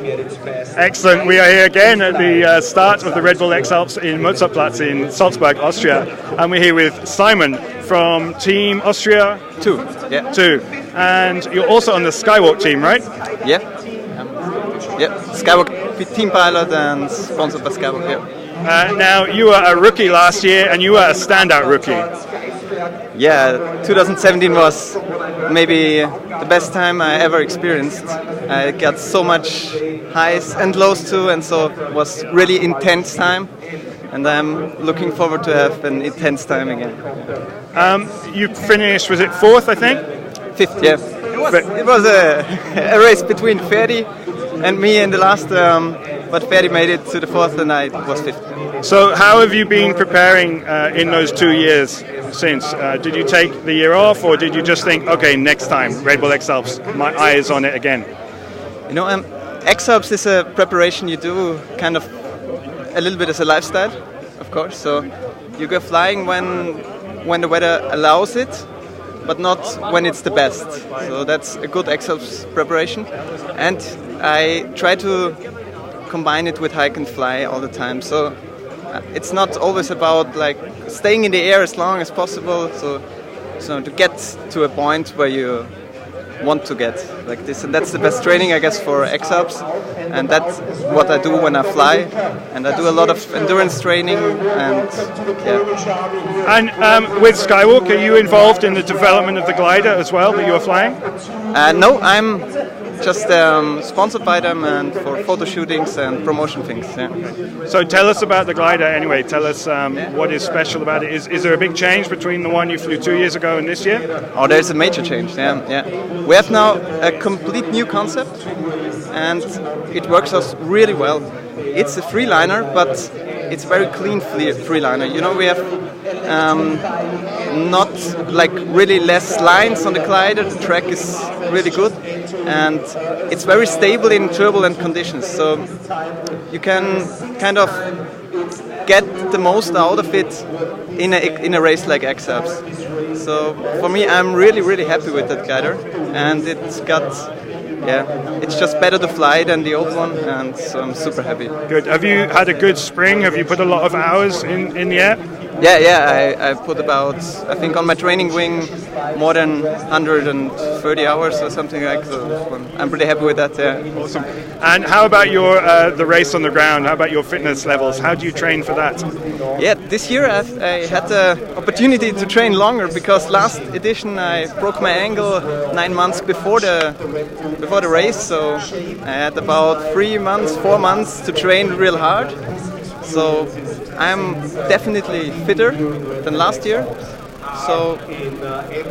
Excellent. We are here again at the start of the Red Bull X-Alps in Mozartplatz in Salzburg, Austria. And we're here with Simon from Team Austria 2. Yeah. 2. And you're also on the Skywalk team, right? Yeah. Skywalk team pilot and sponsored by Skywalk, yeah. Now, you were a rookie last year and you were a standout rookie. Yeah, 2017 was maybe the best time I ever experienced. I got so much highs and lows too, and so it was really intense time. And I'm looking forward to have an intense time again. You finished, was it 4th, I think? 5th, yeah. It was a race between Ferdi and me in the last, but Ferdi made it to the 4th and I was 5th. So how have you been preparing in those 2 years since? Did you take the year off, or did you just think, okay, next time, Red Bull X-Alps, my eye is on it again? You know, X-Alps is a preparation you do kind of a little bit as a lifestyle, of course. So you go flying when the weather allows it, but not when it's the best. So that's a good X-Alps preparation. And I try to combine it with hike and fly all the time. So it's not always about like staying in the air as long as possible. So to get to a point where you want to get like this, and that's the best training, I guess, for X-Alps. And that's what I do when I fly, and I do a lot of endurance training. And yeah. And with Skywalk, are you involved in the development of the glider as well that you are flying? No, I'm just sponsored by them and for photo shootings and promotion things. Yeah. So tell us about the glider anyway. Tell us what is special about it. Is there a big change between the one you flew 2 years ago and this year? Oh, there's a major change. Yeah. We have now a complete new concept, and it works out really well. It's a freeliner, but it's very clean freeliner. You know, we have not like really less lines on the glider. The track is really good, and it's very stable in turbulent conditions. So you can kind of get the most out of it in a race like X-Alps. So for me, I'm really happy with that glider, and it's just better to fly than the old one, and so I'm super happy. Good. Have you had a good spring? Have you put a lot of hours in the air? Yeah. I put about, I think on my training wing, more than 130 hours or something like that. So I'm pretty happy with that. Yeah. Awesome. And how about your the race on the ground? How about your fitness levels? How do you train for that? Yeah, this year I had the opportunity to train longer, because last edition I broke my ankle 9 months before the race. So I had about 4 months to train real hard. So I'm definitely fitter than last year, so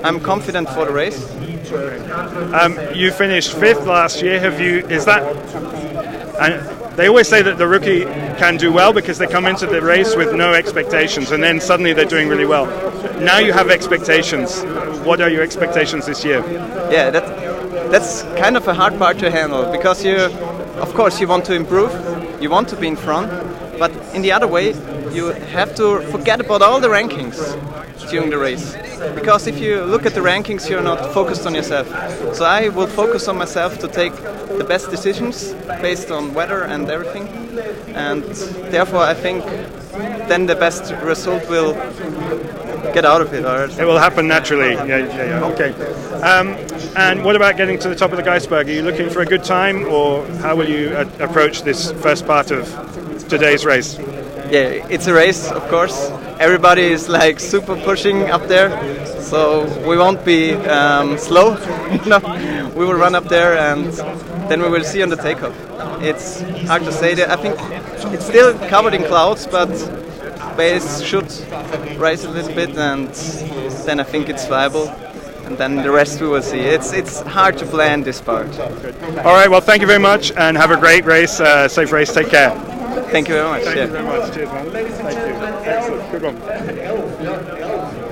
I'm confident for the race. You finished 5th last year. And they always say that the rookie can do well because they come into the race with no expectations, and then suddenly they're doing really well. Now you have expectations. What are your expectations this year? Yeah, that's kind of a hard part to handle, because of course you want to improve, you want to be in front, but in the other way, you have to forget about all the rankings during the race. Because if you look at the rankings, you're not focused on yourself. So I will focus on myself to take the best decisions based on weather and everything. And therefore, I think then the best result will get out of it. It will happen naturally. Yeah. Okay. And what about getting to the top of the iceberg? Are you looking for a good time, or how will you approach this first part of today's race? Yeah, it's a race, of course. Everybody is like super pushing up there, so we won't be slow. We will run up there, and then we will see on the takeoff. It's hard to say that. I think it's still covered in clouds, but base should rise a little bit, and then I think it's viable. And then the rest we will see. It's hard to plan this part. Good. All right. Well, thank you very much, and have a great race. Safe race. Take care. Thank you very much. Thank you very much. Cheers, man. Thank you. Excellent. Good one.